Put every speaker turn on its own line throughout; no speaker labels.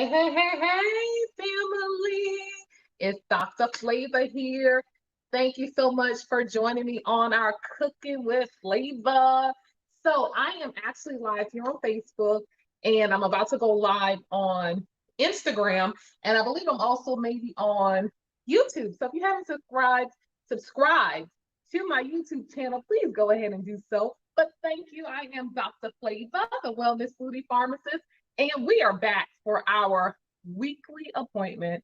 Hey, family. It's Dr. Flava here. Thank you so much for joining me on our Cooking with Flava. So, I am actually live here on Facebook and I'm about to go live on Instagram. And I believe I'm also maybe on YouTube. So, if you haven't subscribe to my YouTube channel, please go ahead and do so. But thank you. I am Dr. Flava, the Wellness Foodie Pharmacist. And we are back for our weekly appointment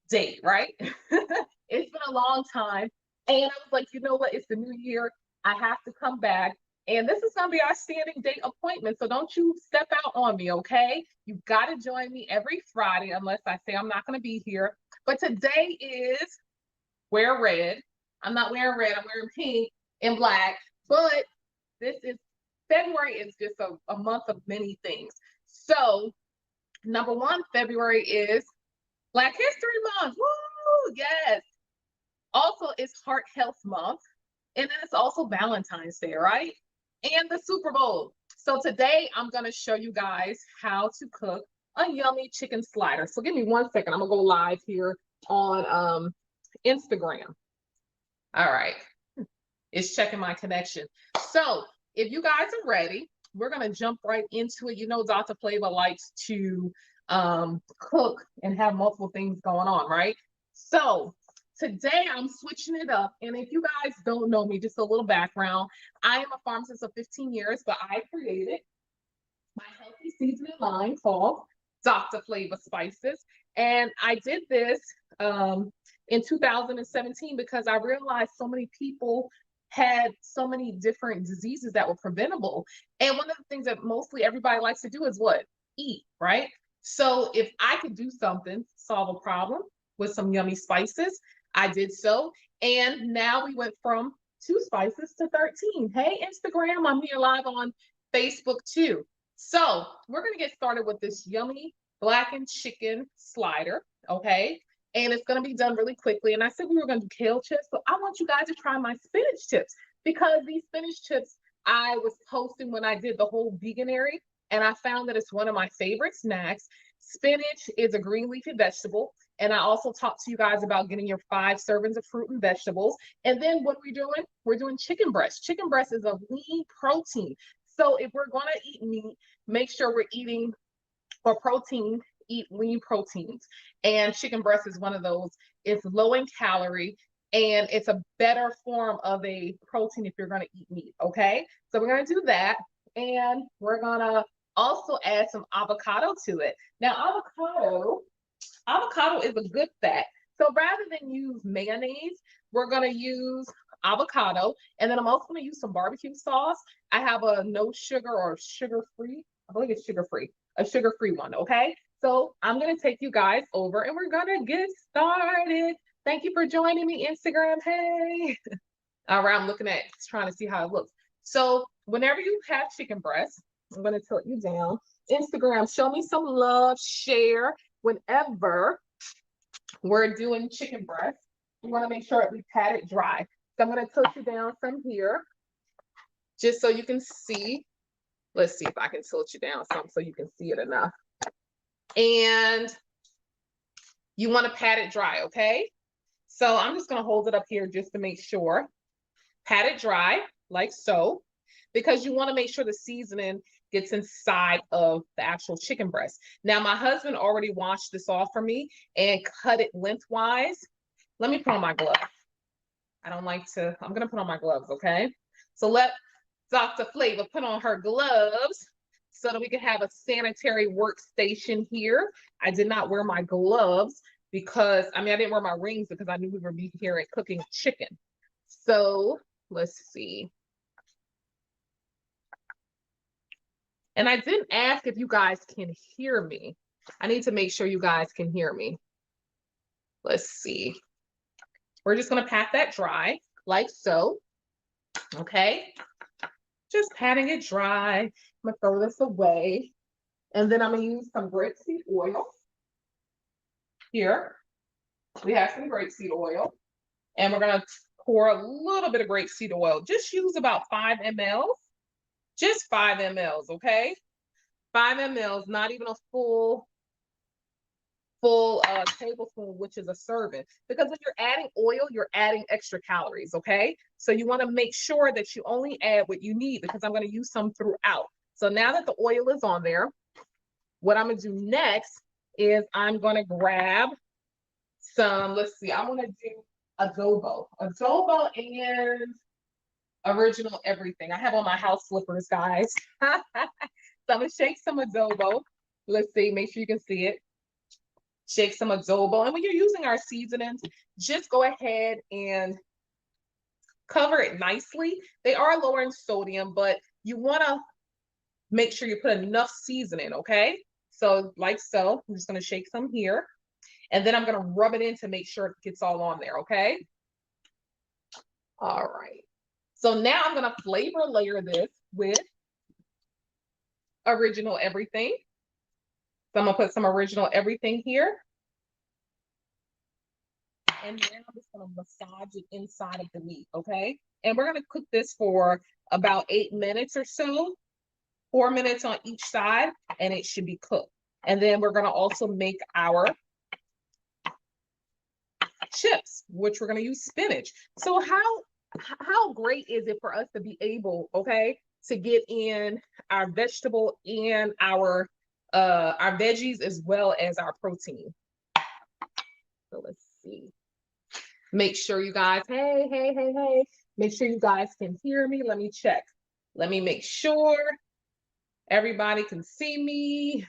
date, right? It's been a long time. And I was like, you know what? It's the new year. I have to come back. And this is going to be our standing date appointment. So don't you step out on me, okay? You got to join me every Friday unless I say I'm not going to be here. But today is wear red. I'm not wearing red. I'm wearing pink and black. But this is February is just a month of many things. So, number one, February is Black History Month. Woo! Yes. Also, it's Heart Health Month. And then it's also Valentine's Day, right? And the Super Bowl. So today, I'm going to show you guys how to cook a yummy chicken slider. So give me 1 second. I'm going to go live here on Instagram. All right. It's checking my connection. So if you guys are ready, we're going to jump right into it. You know, Dr. Flava likes to cook and have multiple things going on, right? So today I'm switching it up. And if you guys don't know me, just a little background, I am a pharmacist of 15 years, but I created my healthy seasoning line called Dr. Flava Spices. And I did this in 2017 because I realized so many people had so many different diseases that were preventable. And one of the things that mostly everybody likes to do is what? Eat, right? So if I could do something, solve a problem with some yummy spices, I did so. And now we went from 2 spices to 13. Hey, Instagram, I'm here live on Facebook too. So we're going to get started with this yummy blackened chicken slider, okay? And it's going to be done really quickly. And I said we were going to do kale chips, so I want you guys to try my spinach chips because these spinach chips I was posting when I did the whole veganary, and I found that it's one of my favorite snacks. Spinach is a green leafy vegetable, and I also talked to you guys about getting your 5 servings of fruit and vegetables. And then what are we doing? We're doing chicken breast. Chicken breast is a lean protein. So if we're going to eat meat, make sure we're eating for protein, eat lean proteins. And chicken breast is one of those. It's low in calorie and it's a better form of a protein if you're going to eat meat. Okay. So we're going to do that. And we're going to also add some avocado to it. Now, avocado is a good fat. So rather than use mayonnaise, we're going to use avocado. And then I'm also going to use some barbecue sauce. I have a no sugar or sugar-free. I believe it's sugar-free. A sugar-free one, okay? So I'm going to take you guys over and we're going to get started. Thank you for joining me, Instagram. Hey. All right, I'm looking at trying to see how it looks. So whenever you have chicken breast, I'm going to tilt you down. Instagram, show me some love, share. Whenever we're doing chicken breast, we want to make sure that we pat it dry. So I'm going to tilt you down from here just so you can see. Let's see if I can tilt you down some so you can see it enough. And you want to pat it dry, okay? So I'm just going to hold it up here just to make sure. Pat it dry, like so, because you want to make sure the seasoning gets inside of the actual chicken breast. Now, my husband already washed this off for me and cut it lengthwise. Let me put on my gloves. I don't like to, I'm going to put on my gloves, okay? So let Dr. Flava put on her gloves so that we can have a sanitary workstation here. I did not wear my gloves because, I didn't wear my rings because I knew we would be here and cooking chicken. So let's see. And I didn't ask if you guys can hear me. I need to make sure you guys can hear me. Let's see. We're just going to pat that dry like so. Okay. Just patting it dry. I'm going to throw this away. And then I'm going to use some grapeseed oil. Here, we have some grapeseed oil. And we're going to pour a little bit of grapeseed oil. Just use about 5 ml. Just 5 ml, okay? 5 ml, not even a full full tablespoon, which is a serving. Because when you're adding oil, you're adding extra calories, okay? So you want to make sure that you only add what you need because I'm going to use some throughout. So now that the oil is on there, what I'm going to do next is I'm going to grab some, let's see, I want to do adobo and original everything. I have on my house slippers, guys. So I'm going to shake some adobo. Let's see, make sure you can see it. Shake some adobo. And when you're using our seasonings, just go ahead and cover it nicely. They are lower in sodium, but you want to make sure you put enough seasoning, okay? So like so, I'm just going to shake some here. And then I'm going to rub it in to make sure it gets all on there, okay? All right. So now I'm going to flavor layer this with original everything. So I'm going to put some original everything here. And then I'm just going to massage it inside of the meat, okay? And we're going to cook this for about 8 minutes or so, 4 minutes on each side, and it should be cooked. And then we're going to also make our chips, which we're going to use spinach. So how great is it for us to be able, okay, to get in our vegetable and our veggies as well as our protein. So let's see. Make sure you guys, hey. Make sure you guys can hear me. Let me check. Let me make sure everybody can see me.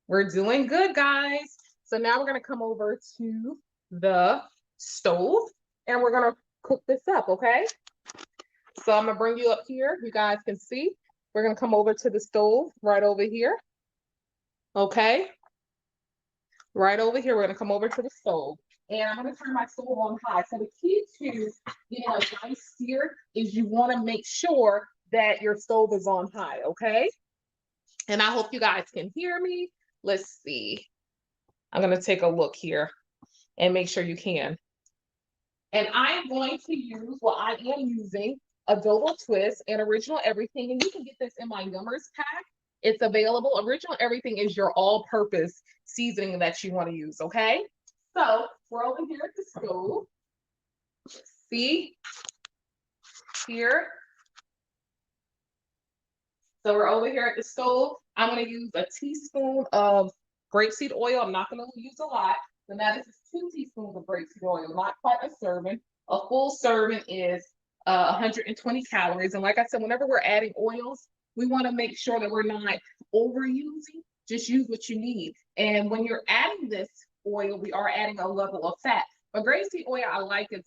We're doing good, guys. So now we're going to come over to the stove and we're going to cook this up, okay? So I'm going to bring you up here. You guys can see. We're going to come over to the stove right over here. Okay? Right over here, we're going to come over to the stove. And I'm going to turn my stove on high. So the key to getting a nice sear is you want to make sure that your stove is on high, okay? And I hope you guys can hear me. Let's see. I'm going to take a look here and make sure you can. And I am going to use, well, I am using adobo twist and original everything. And you can get this in my Yummers pack. It's available. Original everything is your all-purpose seasoning that you want to use, okay? So we're over here at the stove. See? Here. So we're over here at the stove. I'm going to use a teaspoon of grapeseed oil. I'm not going to use a lot. So now this is 2 teaspoons of grapeseed oil, not quite a serving. A full serving is 120 calories. And like I said, whenever we're adding oils, we want to make sure that we're not overusing. Just use what you need. And when you're adding this oil, we are adding a level of fat. But grapeseed oil I like is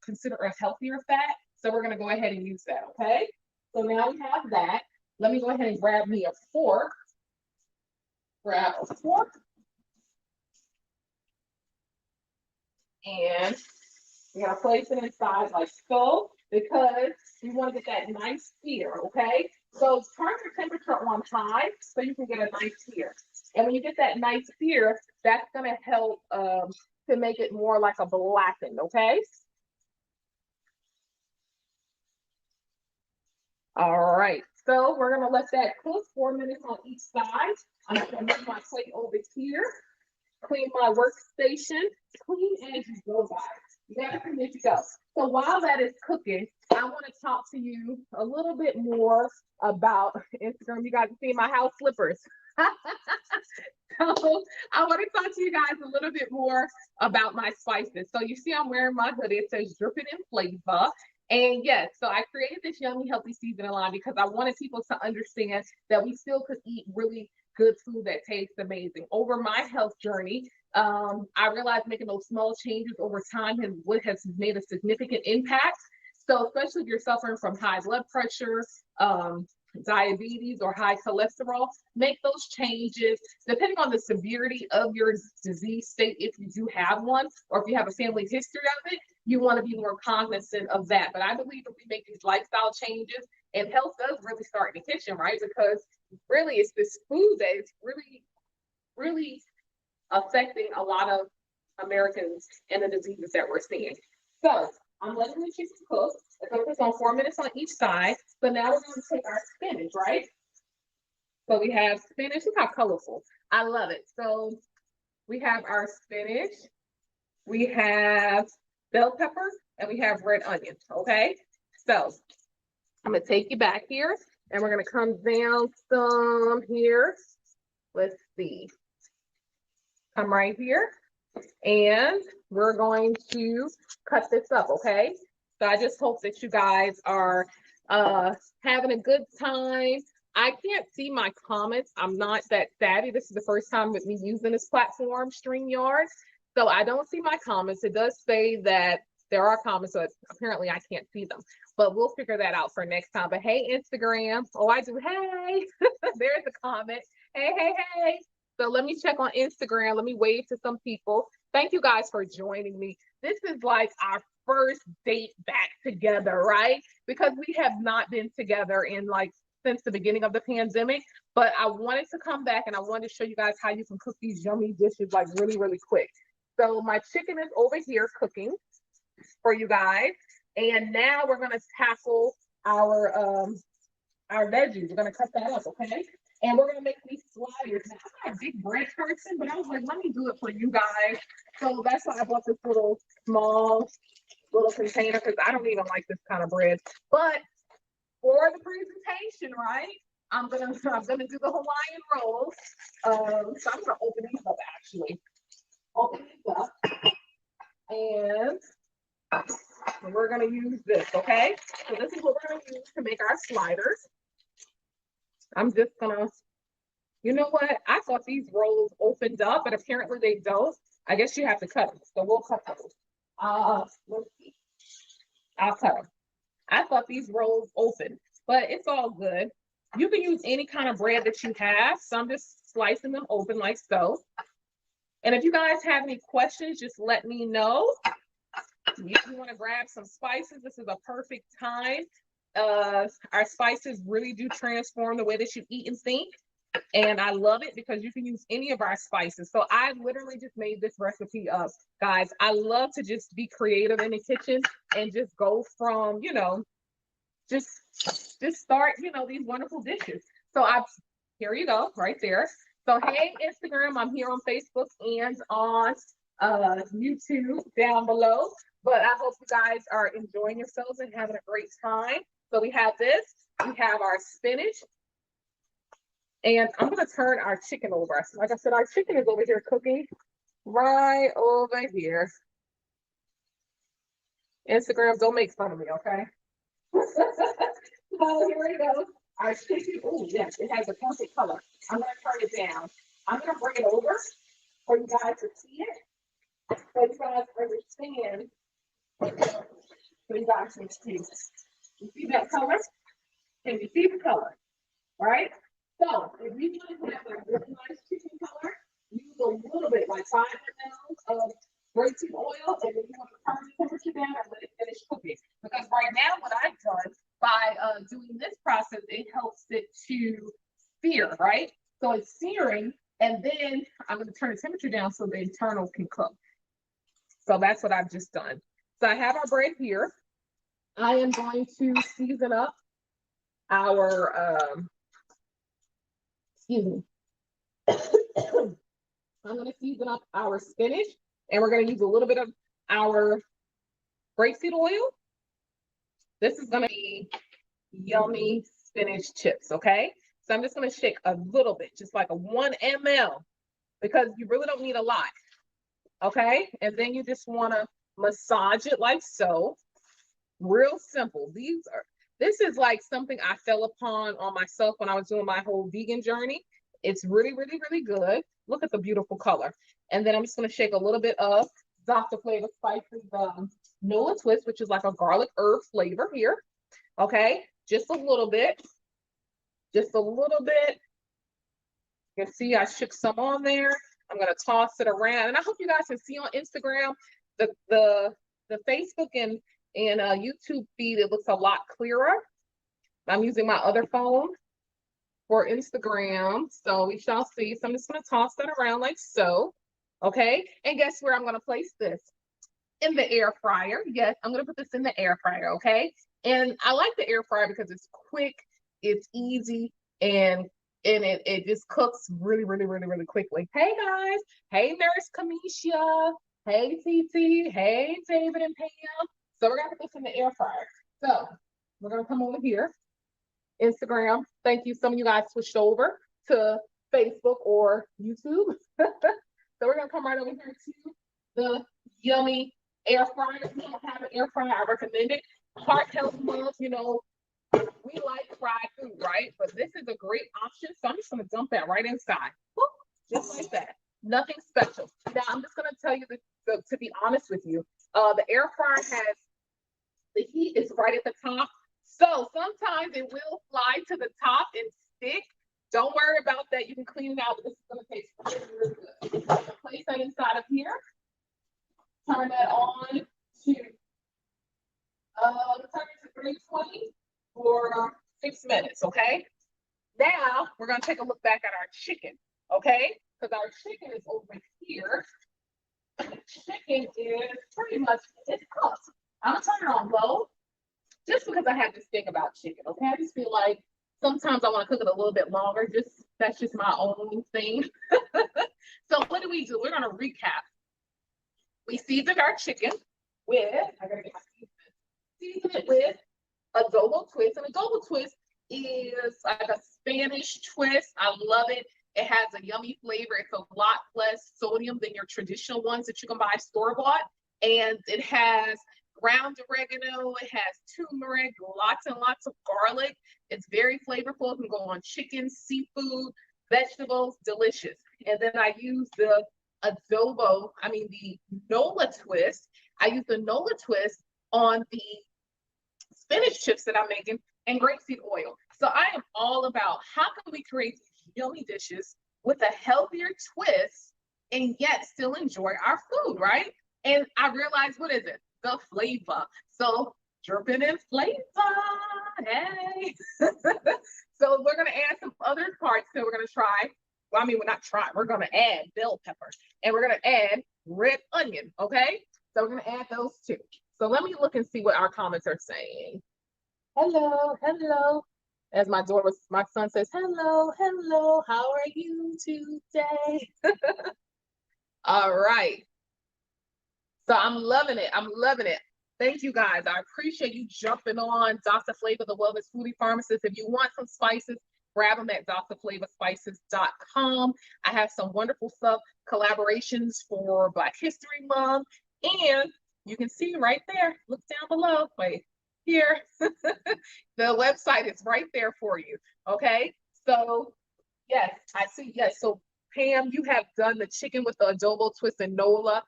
considered a healthier fat. So we're going to go ahead and use that, okay? So now we have that. Let me go ahead and grab me a fork. Grab a fork. And we're going to place it inside like so because we want to get that nice sear, okay? So turn your temperature on high so you can get a nice sear. And when you get that nice sear, that's going to help to make it more like a blackened, okay? All right, so we're gonna let that cook 4 minutes on each side. I'm gonna move my plate over here, clean my workstation, clean as you go, guys. You gotta clean as you go. So while that is cooking, I want to talk to you a little bit more about Instagram. You guys see my house slippers. So I want to talk to you guys a little bit more about my spices. So you see I'm wearing my hoodie. It says Dripping in Flavor. And yes, so I created this yummy, healthy seasoning line because I wanted people to understand that we still could eat really good food that tastes amazing. Over my health journey, I realized making those small changes over time has made a significant impact. So especially if you're suffering from high blood pressure, diabetes, or high cholesterol, make those changes depending on the severity of your disease state. If you do have one, or if you have a family history of it, you want to be more cognizant of that. But I believe if we make these lifestyle changes, and health does really start in the kitchen, right? Because really it's this food that is really affecting a lot of Americans and the diseases that we're seeing. So I'm letting the chicken cook. It's going to cook on 4 minutes on each side. So now we're going to take our spinach, right? So we have spinach. Look how colorful. I love it. So we have our spinach, we have bell pepper, and we have red onion, okay? So I'm gonna take you back here and we're gonna come down some here. Let's see, come right here. And we're going to cut this up, okay? So I just hope that you guys are having a good time. I can't see my comments. I'm not that savvy. This is the first time with me using this platform, StreamYard. So I don't see my comments. It does say that there are comments, so apparently I can't see them. But we'll figure that out for next time. But hey, Instagram. Oh, I do. Hey, there's a comment. Hey, hey, hey. So let me check on Instagram. Let me wave to some people. Thank you guys for joining me. This is like our first date back together, right? Because we have not been together in like since the beginning of the pandemic. But I wanted to come back and I wanted to show you guys how you can cook these yummy dishes like really, really quick. So my chicken is over here cooking for you guys. And now we're gonna tackle our veggies. We're gonna cut that up, okay? And we're gonna make these sliders. Now, I'm not a big bread person, but I was like, let me do it for you guys. So that's why I bought this little small little container because I don't even like this kind of bread. But for the presentation, right? I'm gonna do the Hawaiian rolls. So I'm gonna open these up actually. Open these up, and we're gonna use this, okay? So this is what we're gonna use to make our sliders. I'm just gonna, you know what? I thought these rolls opened up, but apparently they don't. I guess you have to cut them. So we'll cut those. Let's see. I'll cut them. I thought these rolls opened, but it's all good. You can use any kind of bread that you have. So I'm just slicing them open like so. And if you guys have any questions, just let me know. If you want to grab some spices, this is a perfect time. Our spices really do transform the way that you eat and think. And I love it because you can use any of our spices. So I literally just made this recipe up, guys. I love to just be creative in the kitchen and just go from, you know, just start, you know, these wonderful dishes. So here you go, right there. So hey, Instagram, I'm here on Facebook and on YouTube down below. But I hope you guys are enjoying yourselves and having a great time. So we have this, we have our spinach, and I'm gonna turn our chicken over. Like I said, our chicken is over here cooking right over here. Instagram, don't make fun of me, okay? So here we go. Our chicken, oh yes, it has a perfect color. I'm gonna turn it down. I'm gonna bring it over for you guys to see it. So you guys understand. So you guys can see. You see that color? Can you see the color? Right? So if you want to have a really nice chicken color, use a little bit, like 5 ml of grapeseed oil, and then you want to turn the temperature down and let it finish cooking. Because right now, what I've done by doing this process, it helps it to sear, right? So it's searing, and then I'm going to turn the temperature down so the internal can cook. So that's what I've just done. So I have our bread here. I am going to season up our, excuse me. I'm going to season up our spinach, and we're going to use a little bit of our grapeseed oil. This is going to be yummy spinach chips, okay? So I'm just going to shake a little bit, just like a 1 ml, because you really don't need a lot, okay? And then you just want to massage it like so. Real simple. This is like something I fell upon on myself when I was doing my whole vegan journey. It's really, really, really good. Look at the beautiful color. And then I'm just going to shake a little bit of DR Flava Spices Nola Twist, which is like a garlic herb flavor here. Okay, just a little bit. Just a little bit. You can see I shook some on there. I'm going to toss it around. And I hope you guys can see on Instagram the Facebook and YouTube feed. It looks a lot clearer. I'm using my other phone for Instagram, so we shall see. So I'm just going to toss that around like so. Okay, and guess where I'm going to place this? In the air fryer. Yes, I'm going to put this in the air fryer. Okay, and I like the air fryer because it's quick, it's easy, and and it just cooks really, really, really, really quickly. Hey guys, hey Nurse Kamisha, hey TT, hey David and Pam. So we're gonna put this in the air fryer. So we're gonna come over here, Instagram. Thank you. Some of you guys switched over to Facebook or YouTube. So we're gonna come right over here to the yummy air fryer. If you don't have an air fryer, I recommend it. Heart health month, you know, we like fried food, right? But this is a great option. So I'm just gonna dump that right inside. Whoop, just like that. Nothing special. Now I'm just gonna tell you to be honest with you, the air fryer has the heat is right at the top. So sometimes it will fly to the top and stick. Don't worry about that. You can clean it out, but this is gonna taste really, really good. So place that inside of here. Turn that on to turn it to 320 for 6 minutes, okay? Now we're gonna take a look back at our chicken, okay? Because our chicken is over here. The chicken is pretty much it's cooked. I'm gonna turn it on low just because I have this thing about chicken, okay? I just feel like sometimes I want to cook it a little bit longer. Just that's just my own thing. So what do? We're gonna recap. We seasoned our chicken with I gotta get my season it with adobo twist. And adobo twist is like a Spanish twist. I love it. It has a yummy flavor. It's a lot less sodium than your traditional ones that you can buy store-bought. And it has ground oregano. It has turmeric, lots and lots of garlic. It's very flavorful. It can go on chicken, seafood, vegetables, delicious. And then I use the Nola twist. I use the Nola twist on the spinach chips that I'm making and grapeseed oil. So I am all about how can we create these yummy dishes with a healthier twist and yet still enjoy our food, right? And I realized, what is it? The flavor. So dripping in flavor. Hey. So we're gonna add some other parts that we're gonna try. Well, I mean, we're not trying. We're gonna add bell pepper and we're gonna add red onion. Okay. So we're gonna add those two. So let me look and see what our comments are saying. Hello, hello. As my son says, hello, hello. How are you today? All right. So I'm loving it. I'm loving it. Thank you guys. I appreciate you jumping on Dr. Flava, the Wellness Foodie Pharmacist. If you want some spices, grab them at drflavaspices.com. I have some wonderful stuff, collaborations for Black History Month. And you can see right there, look down below, wait, here. The website is right there for you, okay? So, yes, I see, yes. So, Pam, you have done the chicken with the adobo twist and Nola.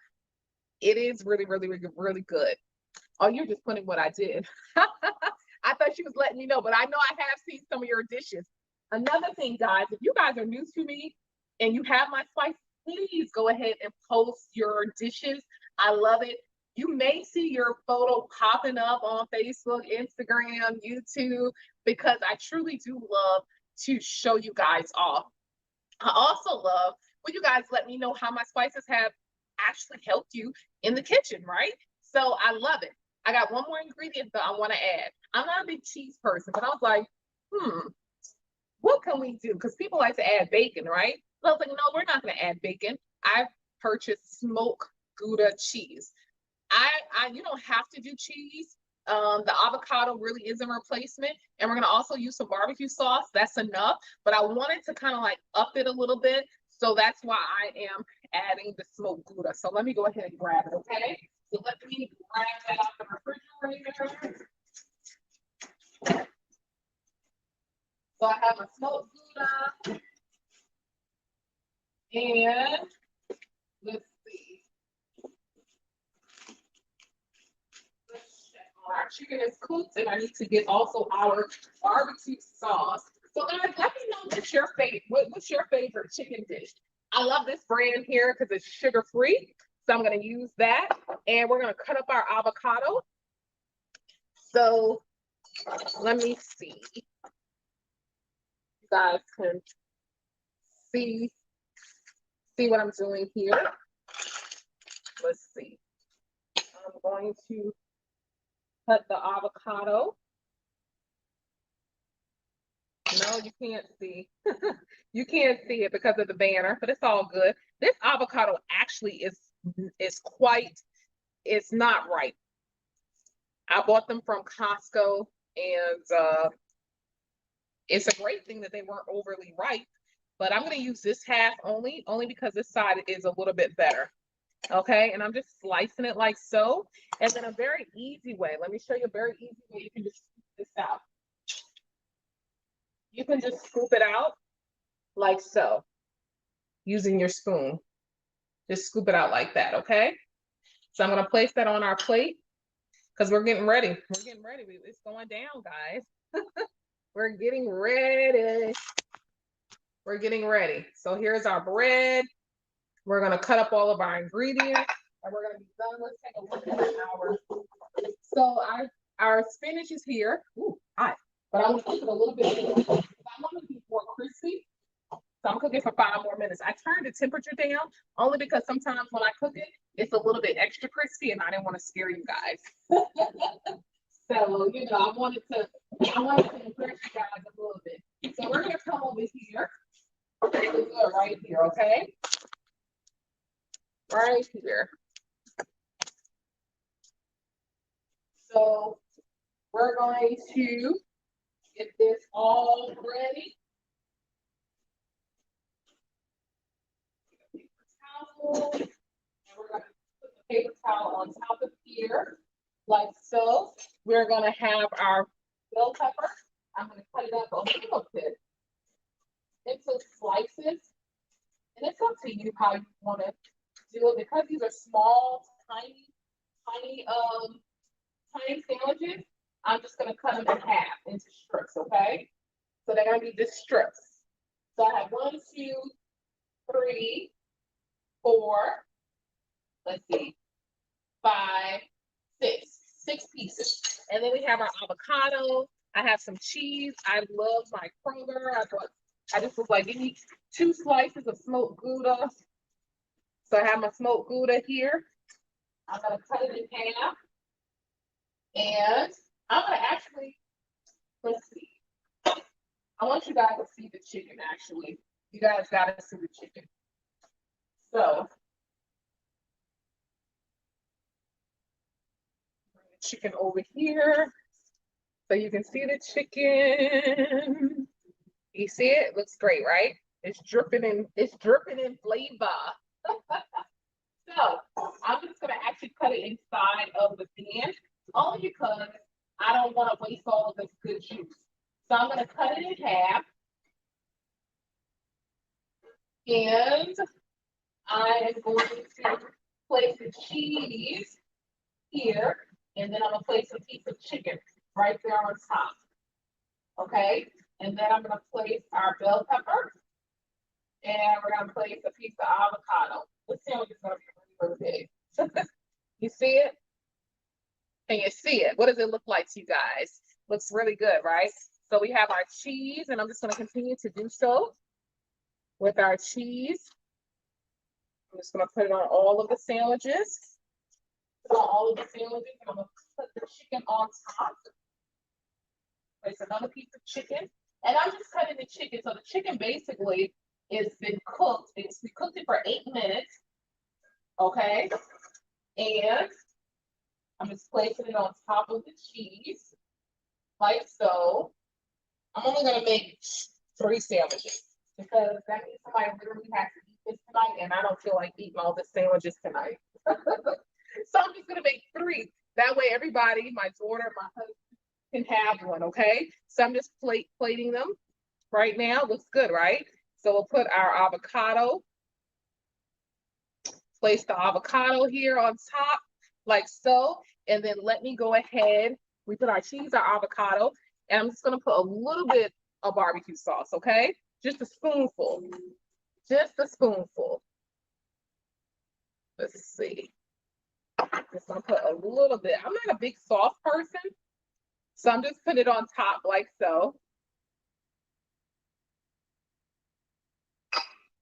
It is really, really, really, really good. Oh, you're just putting what I did. I thought she was letting me know, but I know I have seen some of your dishes. Another thing, guys, if you guys are new to me and you have my spice, please go ahead and post your dishes. I love it. You may see your photo popping up on Facebook, Instagram, YouTube, because I truly do love to show you guys off. I also love when you guys let me know how my spices have actually helped you in the kitchen, right? So I love it. I got one more ingredient that I want to add. I'm not a big cheese person, but I was like, what can we do? Because people like to add bacon, right? So I was like, no, we're not going to add bacon. I purchased smoked Gouda cheese. You don't have to do cheese. The avocado really is a replacement. And we're going to also use some barbecue sauce. That's enough. But I wanted to kind of like up it a little bit. So that's why I am adding the smoked Gouda. So let me go ahead and grab it, okay? So let me grab that out the refrigerator. So I have a smoked Gouda. And let's see. Let's check. Our chicken is cooked, and I need to get also our barbecue sauce. So guys, let me know what's your favorite chicken dish. I love this brand here because it's sugar-free. So I'm going to use that. And we're going to cut up our avocado. So let me see. You guys can see what I'm doing here. Let's see. I'm going to cut the avocado. No, you can't see. You can't see it because of the banner, but it's all good. This avocado actually is quite, it's not ripe. I bought them from Costco, and it's a great thing that they weren't overly ripe, but I'm going to use this half only because this side is a little bit better. Okay, and I'm just slicing it like so. And then a very easy way, let me show you a very easy way you can just scoop this out. You can just scoop it out like so, using your spoon. Just scoop it out like that, okay? So I'm going to place that on our plate because we're getting ready. We're getting ready. It's going down, guys. We're getting ready. We're getting ready. So here's our bread. We're going to cut up all of our ingredients and we're going to be done. Let's take a look at our. So our spinach is here. Ooh, hot. But I'm going to cook it a little bit. I want it to be more crispy. So I'm cooking for 5 more minutes. I turned the temperature down only because sometimes when I cook it, it's a little bit extra crispy and I didn't want to scare you guys. So, you know, I wanted to impress you guys a little bit. So we're going to come over here. Right here, okay? Right here. So we're going to get this all ready. Towel, and we're going to put the paper towel on top of here, like so. We're going to have our bell pepper. I'm going to cut it up a little bit into slices. And it's up to you how you want to do it because these are small, tiny sandwiches. I'm just going to cut them in half into strips, okay? So they're going to be just strips. So I have 1, 2, 3, 4, let's see, 5, 6 pieces. And then we have our avocado. I have some cheese. I love my Kroger. I just was like, give me 2 slices of smoked Gouda. So I have my smoked Gouda here. I'm going to cut it in half. And I'm going to actually, let's see. I want you guys to see the chicken, actually. You guys got to see the chicken. So, bring the chicken over here so you can see the chicken. You see it? Looks great, right? It's dripping in flavor. So I'm just gonna actually cut it inside of the pan, only because I don't want to waste all of this good juice. So I'm gonna cut it in half, and I am going to place the cheese here, and then I'm gonna place a piece of chicken right there on top. Okay, and then I'm gonna place our bell pepper, and we're gonna place a piece of avocado. This sandwich is gonna be really big. You see it? Can you see it? What does it look like to you guys? Looks really good, right? So we have our cheese, and I'm just going to continue to do so with our cheese. I'm just going to put it on all of the sandwiches. Put on all of the sandwiches, and I'm going to put the chicken on top. Place another piece of chicken, and I'm just cutting the chicken. So the chicken basically is been cooked. We cooked it for 8 minutes. Okay, and I'm just placing it on top of the cheese, like so. I'm only gonna make 3 sandwiches because that means somebody literally has to eat this tonight, and I don't feel like eating all the sandwiches tonight. So I'm just gonna make 3. That way, everybody, my daughter, my husband, can have one. Okay. So I'm just plating them right now. Looks good, right? So we'll put our avocado. Place the avocado here on top, like so. And then let me go ahead. We put our cheese, our avocado, and I'm just going to put a little bit of barbecue sauce, okay? Just a spoonful. Just a spoonful. Let's see. Just going to put a little bit. I'm not a big sauce person, so I'm just putting it on top like so.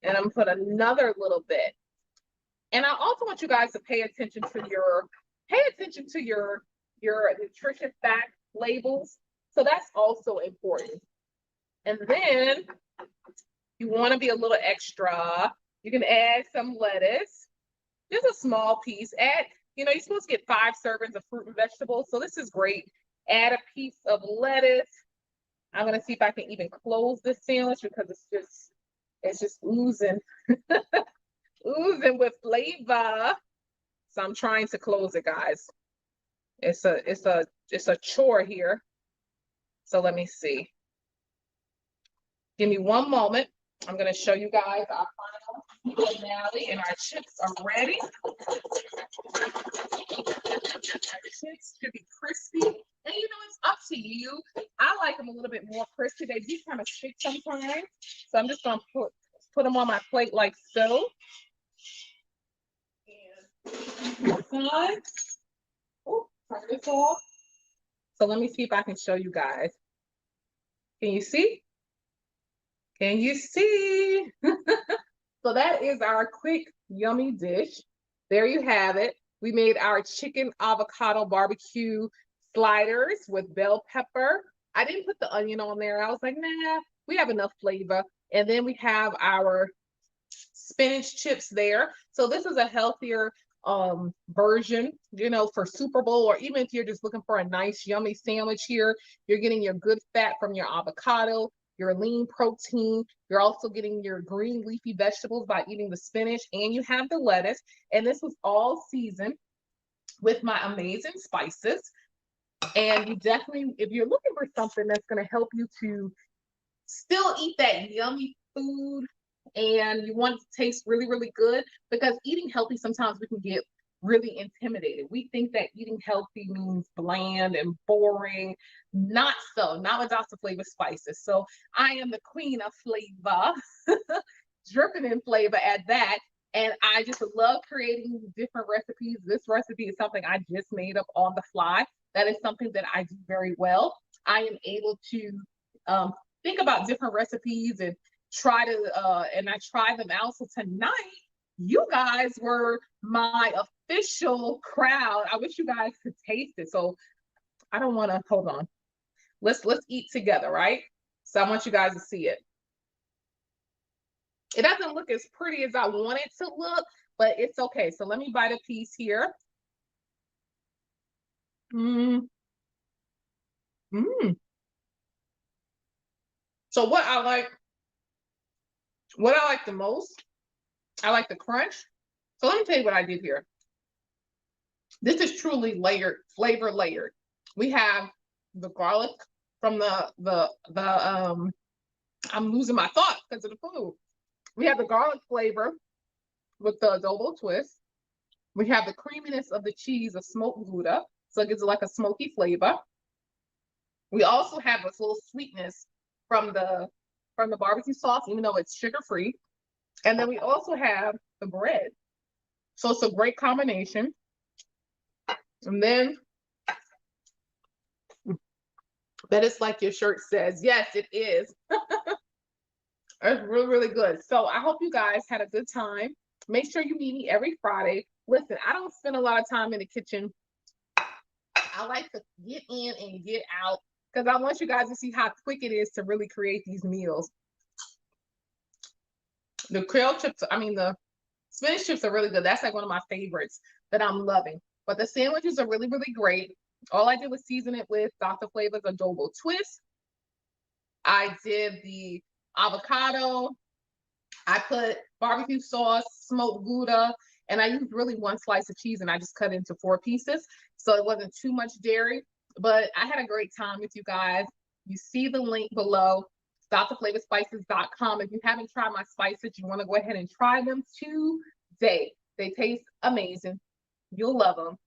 And I'm going to put another little bit. And I also want you guys to pay attention to your nutrition fact labels. So that's also important. And then you want to be a little extra. You can add some lettuce, just a small piece. Add, you're supposed to get 5 servings of fruit and vegetables. So this is great. Add a piece of lettuce. I'm gonna see if I can even close this sandwich because it's just oozing, oozing with flavor. So I'm trying to close it, guys. It's a chore here. So let me see. Give me one moment. I'm gonna show you guys our final finale, and our chips are ready. Our chips should be crispy, and it's up to you. I like them a little bit more crispy. They do kind of stick sometimes, so I'm just gonna put them on my plate like so. And oh, turn this off. So let me see if I can show you guys. Can you see? Can you see? So that is our quick, yummy dish. There you have it. We made our chicken avocado barbecue sliders with bell pepper. I didn't put the onion on there. I was like, nah, we have enough flavor. And then we have our spinach chips there. So this is a healthier version, for Super Bowl, or even if you're just looking for a nice, yummy sandwich here, you're getting your good fat from your avocado, your lean protein. You're also getting your green leafy vegetables by eating the spinach, and you have the lettuce. And this was all seasoned with my amazing spices. And you definitely, if you're looking for something that's going to help you to still eat that yummy food, and you want it to taste really, really good, because eating healthy, sometimes we can get really intimidated. We think that eating healthy means bland and boring. Not so, not with Dr. Flava Spices. So I am the queen of flavor, dripping in flavor at that. And I just love creating different recipes. This recipe is something I just made up on the fly. That is something that I do very well. I am able to think about different recipes and try them out. So tonight, you guys were my official crowd. I wish you guys could taste it. So I don't want to, hold on. Let's eat together, right? So I want you guys to see it. It doesn't look as pretty as I want it to look, but it's okay. So let me bite a piece here. So what I like the most, I like the crunch. So let me tell you what I did here. This is truly layered, flavor layered. We have the garlic from I'm losing my thoughts because of the food. We have the garlic flavor with the adobo twist. We have the creaminess of the cheese of smoked Gouda, so it gives it like a smoky flavor. We also have this little sweetness from the barbecue sauce, even though it's sugar-free. And then we also have the bread. So it's a great combination. And then that is like your shirt says. Yes, it is. It's really, really good. So I hope you guys had a good time. Make sure you meet me every Friday. Listen, I don't spend a lot of time in the kitchen. I like to get in and get out because I want you guys to see how quick it is to really create these meals. The kale chips, the spinach chips are really good. That's like one of my favorites that I'm loving. But the sandwiches are really, really great. All I did was season it with Dr. Flava's adobo twist. I did the avocado. I put barbecue sauce, smoked Gouda, and I used really one slice of cheese, and I just cut it into 4 pieces. So it wasn't too much dairy, but I had a great time with you guys. You see the link below, drflavaspices.com. If you haven't tried my spices, you want to go ahead and try them today. They taste amazing. You'll love them.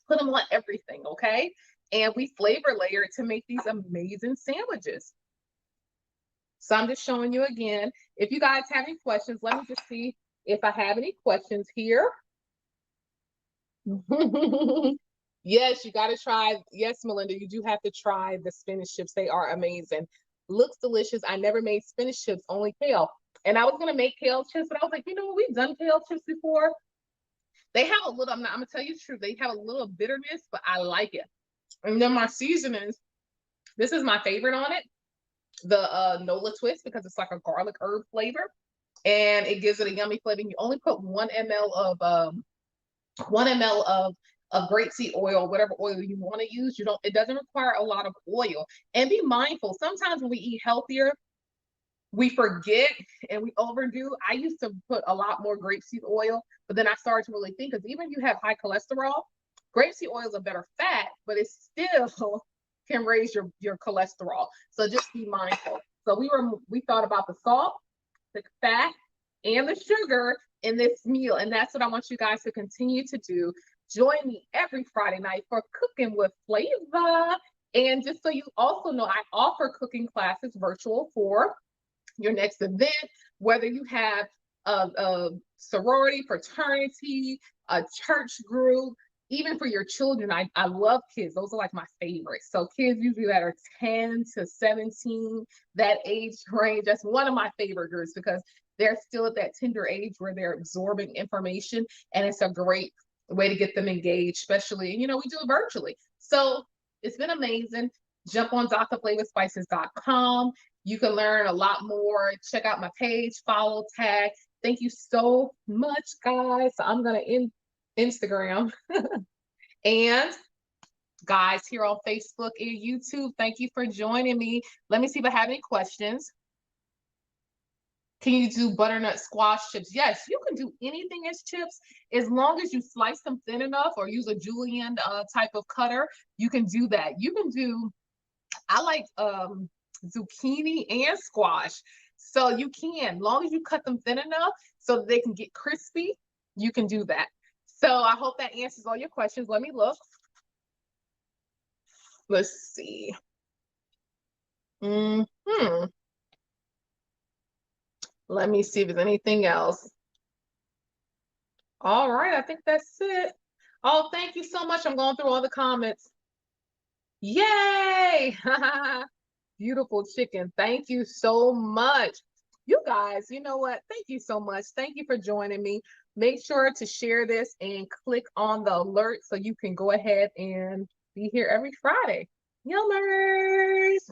Put them on everything, okay? And we flavor layer to make these amazing sandwiches. So I'm just showing you again. If you guys have any questions, let me just see if I have any questions here. Yes, you got to try. Yes, Melinda, you do have to try the spinach chips. They are amazing. Looks delicious. I never made spinach chips, only kale. And I was going to make kale chips, but I was like, we've done kale chips before. They have a little, I'm going to tell you the truth, they have a little bitterness, but I like it. And then my seasonings, this is my favorite on it. the Nola twist because it's like a garlic herb flavor, and it gives it a yummy flavor. You only put 1 ml of 1 ml of grapeseed oil, whatever oil you want to use. You don't, it doesn't require a lot of oil. And be mindful, sometimes when we eat healthier, we forget and we overdo. I used to put a lot more grapeseed oil, but then I started to really think, because even if you have high cholesterol, grapeseed oil is a better fat, but it still can raise your cholesterol. So just be mindful. So we thought about the salt, the fat, and the sugar in this meal, and that's what I want you guys to continue to do. Join me every Friday night for Cooking with Flava. And just so you also know, I offer cooking classes virtual for your next event, whether you have a sorority, fraternity, a church group, even for your children. I love kids. Those are like my favorites. So kids usually that are 10 to 17, that age range, that's one of my favorite groups because they're still at that tender age where they're absorbing information, and it's a great way to get them engaged, especially, we do it virtually. So it's been amazing. Jump on drflavaspices.com. You can learn a lot more. Check out my page, follow, tag. Thank you so much, guys. I'm going to end Instagram. And guys here on Facebook and YouTube, thank you for joining me. Let me see if I have any questions. Can you do butternut squash chips? Yes, you can do anything as chips as long as you slice them thin enough or use a julienne type of cutter. You can do that. You can do, I like zucchini and squash. So you can, as long as you cut them thin enough so that they can get crispy, you can do that. So I hope that answers all your questions. Let me look. Let's see. Let me see if there's anything else. All right, I think that's it. Oh, thank you so much. I'm going through all the comments. Yay! Beautiful chicken. Thank you so much. You guys, you know what? Thank you so much. Thank you for joining me. Make sure to share this and click on the alert so you can go ahead and be here every Friday. Yummers!